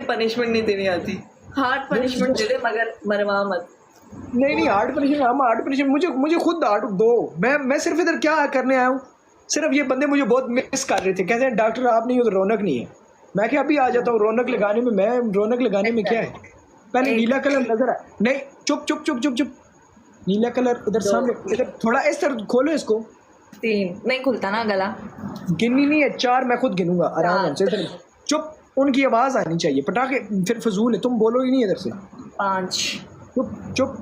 Punishment नहीं देनी आती। हार्ड पनिशमेंट दे दे मगर मरवा मत। नहीं हार्ड पनिशमेंट, हम हार्ड पनिशमेंट मुझे खुद हार्ड दो। मैं सिर्फ इधर क्या करने आया हूँ, सिर्फ ये बंदे मुझे बहुत मिस कर रहे थे, कहते हैं डॉक्टर आप नहीं हो तो रौनक नहीं है। मैं क्या अभी आ जाता हूँ रौनक लगाने में, मैं रौनक लगाने में क्या है। पहले नीला कलर नजर आया, नहीं चुप चुप चुप चुप चुप, नीला कलर इधर सामने, इधर थोड़ा इस तरह खोलो इसको। 3 नहीं खुलता ना गला। गिननी नहीं है, 4 मैं खुद गिनूंगा आराम से। चुप, उनकी आवाज आनी चाहिए, पटाखे फिर फजूल है, तुम बोलो ही नहीं इधर से। 5 चुप चुप।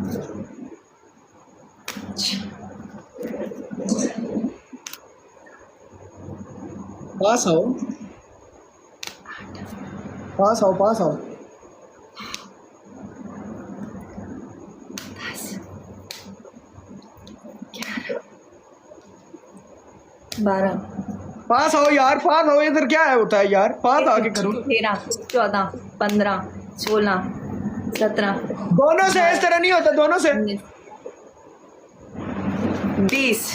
पास आओ पास आओ पास आओ। 12 पास आओ यार, पास आओ, इधर क्या है होता है यार, पास आके करो। 13 14 15 16 17 दोनों से इस तरह नहीं होता, दोनों से। 20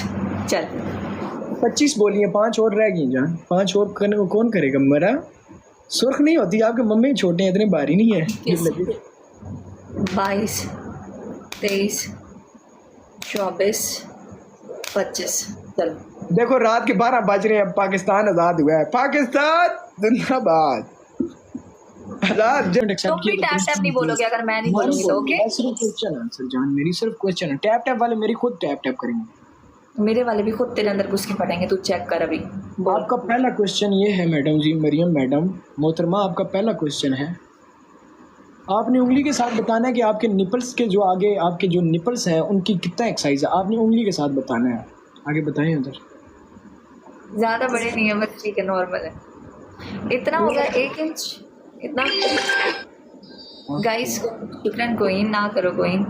चल 25 बोलिए, 5 और रह गई जान, 5 और करने को कौन करेगा। मेरा सुर्ख नहीं होती, आपके मम्मी छोटे हैं, इतने भारी नहीं है। 22 23 24 25 चल। देखो रात के 12 बज रहे हैं, पाकिस्तान आज़ाद हुआ है, पाकिस्तान जिंदाबाद। आज़ाद जब तुम भी टैप टैप नहीं बोलोगे अगर मैं नहीं बोलूंगी तो, ओके। सिर्फ क्वेश्चन आंसर जान, मेरी सिर्फ क्वेश्चन है। टैप टैप वाले मेरी खुद टैप टैप करेंगे, मेरे वाले भी खुद तेरे अंदर घुस के पड़ेंगे, तू चेक कर अभी। आपका पहला क्वेश्चन ये है मैडम जी, मरियम मैडम मोहतरमा, आपका पहला क्वेश्चन है, आपने उंगली के साथ बताना है कि आपके निपल्स के जो आगे आपके जो निपल्स हैं उनकी कितना एक साइज है, आपने उंगली के साथ बताना है। आगे बताएं उधर। ज्यादा बड़े नहीं है बस, ठीक है नॉर्मल है। इतना होगा 1 इंच इतना। गाइस शुक्रन कोइन ना करो कोइन।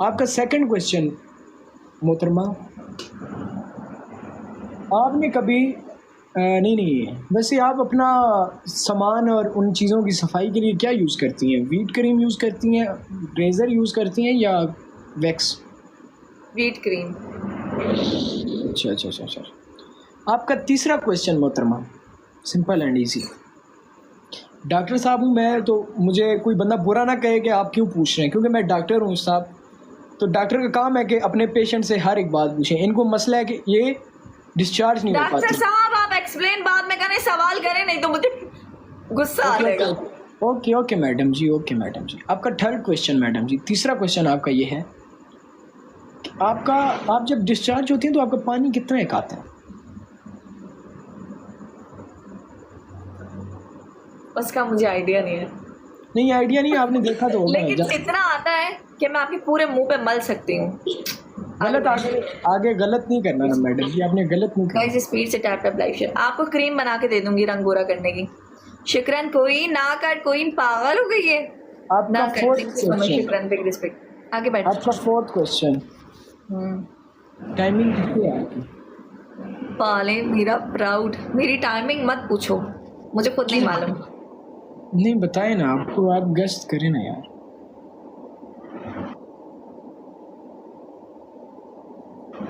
आपका सेकंड क्वेश्चन मोहतरमा, आपने कभी नहीं वैसे आप अपना सामान और उन चीज़ों की सफाई के लिए क्या यूज़ करती हैं? व्हीट क्रीम यूज़ करती हैं, रेज़र यूज़ करती हैं या वैक्स? Wheat cream. अच्छा। आपका तीसरा क्वेश्चन मोहतरमा, सिंपल एंड इजी। डॉक्टर साहब हूँ मैं, तो मुझे कोई बंदा बुरा ना कहे कि आप क्यों पूछ रहे हैं, क्योंकि मैं डॉक्टर हूँ साहब। तो डॉक्टर का काम है कि अपने पेशेंट से हर एक बात पूछें। इनको मसला है कि ये डिस्चार्ज नहीं हो पाती। डॉक्टर साहब आप एक्सप्लेन बाद में करें, सवाल करें, नहीं तो मुझे गुस्सा आ जाएगा। ओके मैडम जी, ओके मैडम जी। आपका थर्ड क्वेश्चन मैडम जी, तीसरा क्वेश्चन आपका ये है कि आप जब डिस्चार्ज होती हैं तो आपका पानी कितना एक आता है? उसका मुझे आइडिया नहीं है। नहीं आइडिया नहीं, आपने देखा तो होगा। लेकिन इतना आता है कि मैं आपके पूरे मुंह पे मल सकती हूँ। गलत आगे गलत नहीं करना ना मैडम जी, आपने गलत नहीं करना। गाइस स्पीड से टैप टैप लाइव शेयर। आपको क्रीम बना के दे दूंगी रंग गोरा करने की। शुक्रन कोई ना कर, कोई पागल हो गई है। आपका फोर्थ क्वेश्चन, शुक्रन बिग रिस्पेक्ट। आगे बैठ। आपका फोर्थ क्वेश्चन, टाइमिंग कितनी है आपकी? पाले मेरा प्राउड, मेरी टाइमिंग मत पूछो, मुझे खुद नहीं मालूम। नहीं बताए ना आपको, आप गेस्ट करें ना यार।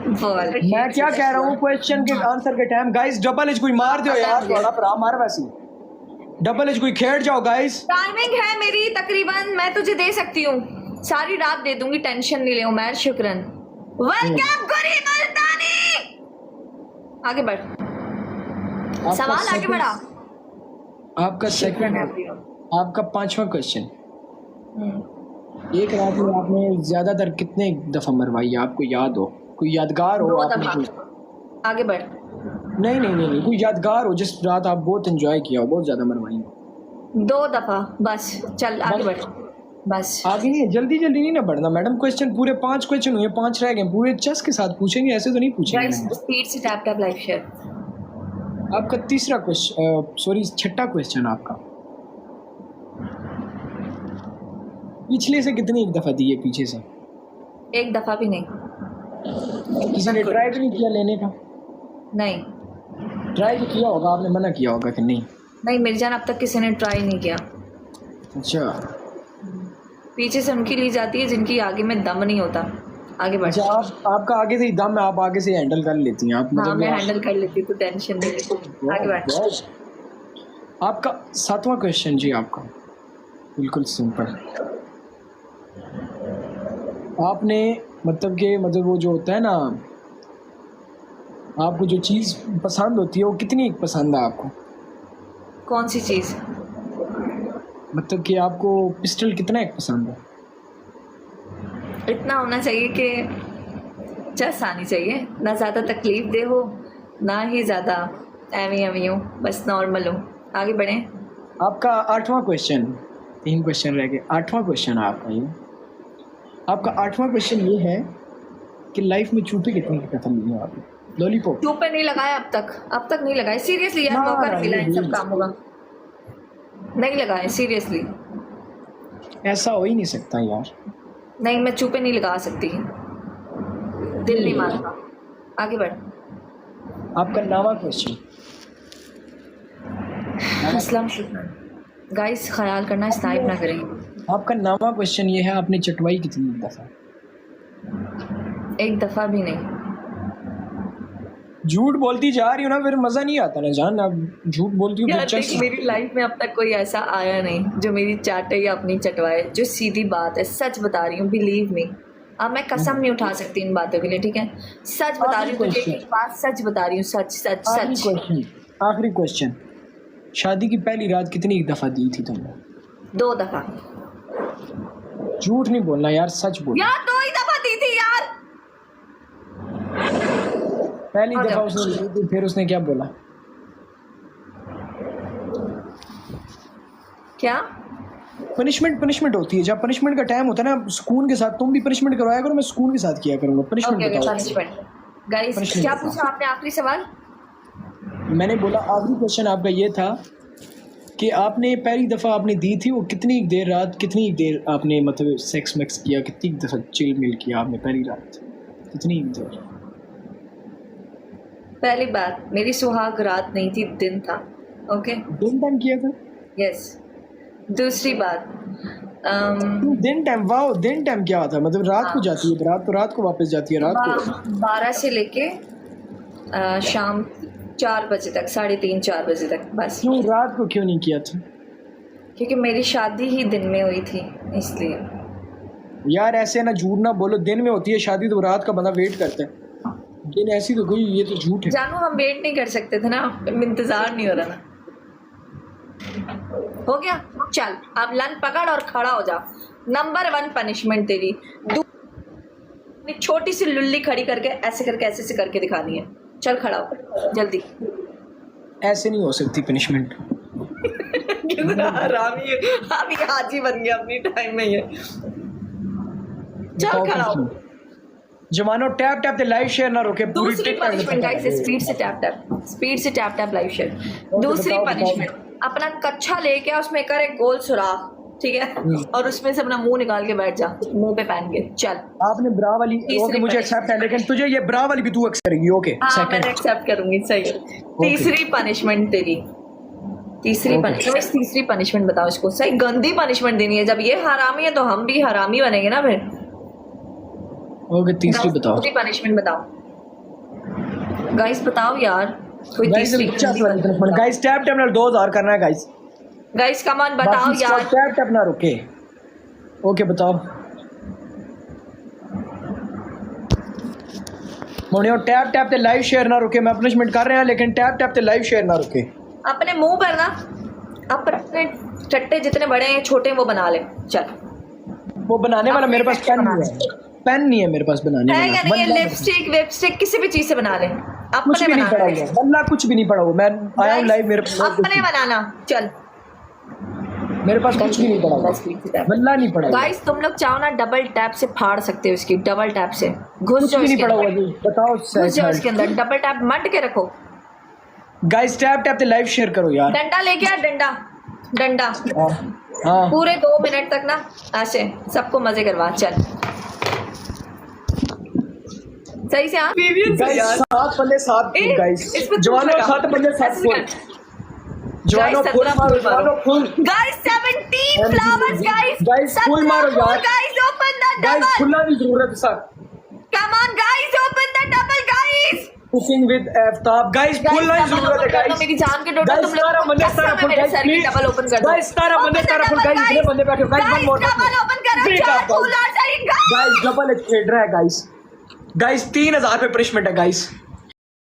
मैं क्या कह रहा हूँ, क्वेश्चन के आंसर के टाइम। गाइस डबल एज कोई मार दो यार, थोड़ा पर मार वैसी डबल एज कोई खेड़ जाओ गाइस। टाइमिंग है मेरी तकरीबन, मैं तुझे दे सकती हूँ, सारी रात दे दूंगी, टेंशन नहीं ले उमैर। शुक्रन। वेलकम गुरी मर्दानी। आगे बढ़, सवाल आगे बढ़ा। आपका सेकंड, आपका पांचवा क्वेश्चन, एक रात में आपने ज्यादातर कितने दफा मरवाई है, आपको याद हो, कोई यादगार हो? आगे बढ़। नहीं कोई यादगार हो जिस रात आप बहुत एंजॉय किया हो, बहुत ज्यादा मरवाई हो। 2 दफा बस, चल आगे बढ़ बस। आगे नहीं, जल्दी नहीं ना बढ़ना मैडम। क्वेश्चन पूरे 5 क्वेश्चन हुए, 5 रह गए, पूरे चस के साथ पूछेंगे, ऐसे तो नहीं पूछेंगे। स्पीड से टैप टैप लाइव शेयर। आपका तीसरा क्वेश्चन, सॉरी छठा क्वेश्चन आपका, पिछले से कितनी एक दफा दी है? पीछे से 1 दफा भी नहीं। किसी ने ट्राई भी नहीं किया लेने का? नहीं। ट्राई भी किया होगा, आपने मना किया होगा कि नहीं? नहीं मिर्जान, अब तक किसी ने ट्राई नहीं किया। अच्छा, पीछे से उनकी ली जाती है जिनकी आगे में दम नहीं होता। आगे बढ़। अच्छा, आपका आगे से ही दम है, आप आगे से हैंडल कर लेती हैं आप? हाँ, मैं हैंडल कर लेती हूँ, तो टेंशन नहीं लेती। आगे बढ़। आपका 7वां क्वेश्चन जी, आपका बिल्कुल सिंपल। आपने मतलब वो जो होता है ना, आपको जो चीज़ पसंद होती है वो कितनी पसंद है आपको? कौन सी चीज? मतलब कि आपको पिस्टल कितना एक पसंद है? इतना होना चाहिए कि चस आनी चाहिए, ना ज़्यादा तकलीफ दे हो, ना ही ज़्यादा एवी हो, बस नॉर्मल हो। आगे बढ़ें। आपका 8वां क्वेश्चन, 3 क्वेश्चन रह गए। 8वां क्वेश्चन है आपका ये। आपका 8वां क्वेश्चन ये है कि लाइफ में चूपे कितनी दफा लिए हैं आपने? लॉलीपॉप? चुप पे नहीं लगाया अब तक नहीं लगाया। सीरियसली यार, मौका नहीं मिला इन सब कामों का, नहीं लगाया सीरियसली। ऐसा हो ही नहीं सकता यार। नहीं, मैं चुपे नहीं लगा सकती, दिल नहीं मानता। आगे बढ़। आपका 9वां क्वेश्चन। असलम शुक्र। गाइस ख्याल करना, स्नाइप ना करें। आपका 9वां क्वेश्चन ये है, आपने चटवाई कितनी दफ़ा? एक दफ़ा भी नहीं। झूठ बोलती जा रही हो ना, फिर मज़ा नहीं आता ना जान। आप झूठ बोलती हो यार देख, मेरी लाइफ में अब तक कोई ऐसा आया नहीं जो मेरी चाटे या अपनी चटवाए। जो सीधी बात है, सच बता रही हूँ, बिलीव मी। अब मैं कसम नहीं उठा सकती इन बातों के लिए, ठीक है? सच बता रही हूँ तुझे, एक बात सच बता रही हूँ, सच सच सच। आखिरी क्वेश्चन, शादी की पहली रात कितनी दफ़ा दी थी तुमने? 2 दफ़ा। झूठ नहीं बोलना यार, सच बोल। यार 2 ही दफ़ा दी थी यार। पहली दफ़ा उसने दी थी, फिर उसने क्या बोला? क्या पनिशमेंट होती है। जब पनिशमेंट का टाइम होता है ना, सुकून के साथ तुम भी पनिशमेंट करवाया करो, मैं सुकून के साथ किया करूँगा। पनिशमेंट। गाइस क्या पूछा आपने आखिरी सवाल? मैंने बोला आखिरी क्वेश्चन आपका ये था कि आपने पहली दफ़ा आपने दी थी, वो कितनी देर आपने मतलब सेक्स मैक्स किया, कितनी दफ़ा चिल मिल किया आपने पहली रात, कितनी देर? पहली बात, मेरी सुहाग रात नहीं थी, दिन था। ओके, दिन टाइम किया था? यस। दूसरी बात, दिन टाइम? वाह, दिन टाइम क्या होता है? मतलब रात को जाती है बारात, तो रात को वापस जाती है रात को? 12 से लेके शाम 4 बजे तक, 3:30-4 बजे तक, बस। क्यों रात को क्यों नहीं किया था? क्योंकि मेरी शादी ही दिन में हुई थी, इसलिए। यार ऐसे ना झूठ ना बोलो, दिन में होती है शादी तो रात का बंदा वेट करता है। दिन ऐसी तो कोई, ये तो झूठ है। जानू हम वेट नहीं कर सकते थे ना, इंतजार नहीं हो रहा ना। हो गया, चल अब लन पकड़ और खड़ा हो जा। नंबर 1 पनिशमेंट तेरी, छोटी सी लुल्ली खड़ी करके ऐसे करके दिखानी है। चल खड़ा हो जल्दी। ऐसे नहीं हो सकती पनिशमेंट। कितना हरामी है, अभी हाजी बन गया अपनी टाइम में ये। चल खड़ा हो। जवानो टैप टैप ते लाइव शेयर ना रोके। दूसरी पनिशमेंट गाइस, स्पीड से टैप टैप लाइव शेयर। दूसरी पनिशमेंट, अपना कच्छा लेके उसमें कर एक गोल सुराख, ठीक है? और उसमें से अपना मुंह निकाल के बैठ जा, मुंह पे पहन के। चल आपने ब्रा वाली, ओके मुझे एक्सेप्ट है, लेकिन तुझे ये ब्रा वाली भी तू एक्सेप्ट करेगी? ओके हाँ, मैं एक्सेप्ट करूंगी, सही है। तीसरी पनिशमेंट तेरी, तीसरी पनिशमेंट बताओ इसको। सही गंदी पनिशमेंट देनी है। जब ये हरामी है तो हम भी हरामी बनेंगे ना फिर। ओके तीसरी बताओ। तीसरी पनिशमेंट बताओ गाइस, बताओ यार कोई तीसरी। गाइस टैप टैप ना 2000 करना है गाइस। गाइस कम ऑन बताओ यार, टैप टैप ना रुके। ओके बताओ मोनियो, टैप टैप ते लाइव शेयर ना रुके। मैं पनिशमेंट कर रहे हैं लेकिन टैप टैप ते लाइव शेयर ना रुके। अपने मुंह पर ना अपने टट्टे जितने बड़े हैं छोटे हैं वो बना ले। चल वो बनाने वाला मेरे पास पेन नहीं है मेरे पास बनाने वाला। है नहीं, लिपस्टिक वेपस्टिक किसी भी चीज से बना ले। कुछ भी नहीं पड़ा हुआ, वल्लाह कुछ भी नहीं पड़ा हुआ। मैं आया हूं लाइव, मेरे पास अपने बनाना। चल मेरे पास कुछ भी नहीं पड़ा हुआ, वल्लाह नहीं पड़ा। गाइस तुम लोग चाहो ना डबल टैप से फाड़ सकते हो इसकी, डबल टैप से घुस जाओ। नहीं पड़ा हुआ बताओ, घुस जाओ इसके अंदर, डबल टैप मट के रखो। गाइस टैप टैप ते लाइव शेयर करो यार। डंडा लेके आ, डंडा। हाँ पूरे 2 मिनट तक ना ऐसे सबको मजे करवा। चल सही से हाँ। गाइस 7 बल्ले 7 गाइस, जवानों 7 बल्ले 7 फुल, जवानों फुल मारो, जवानों full. Guys 17 flowers guys full मारो यार। Guys open the double, guys खुला की जरूरत है sir. Come on guys, open the double guys. Cooking with Aftab guys full line जरूरत है गाइस मेरी जान के डॉक्टर गाइस तुम लोग तारा बंदे कसम तारा है फुल मेरे गाइस सर की प्लीज डबल ओपन कर दो गाइस तारा बंदे तारा फुल गाइस इतने बंदे बैठे हो guys one more double open करो Break चार up, guys. फूल और सर गाइस डबल खेल रहा है गाइस गाइस 3000 पे पनिशमेंट है गाइस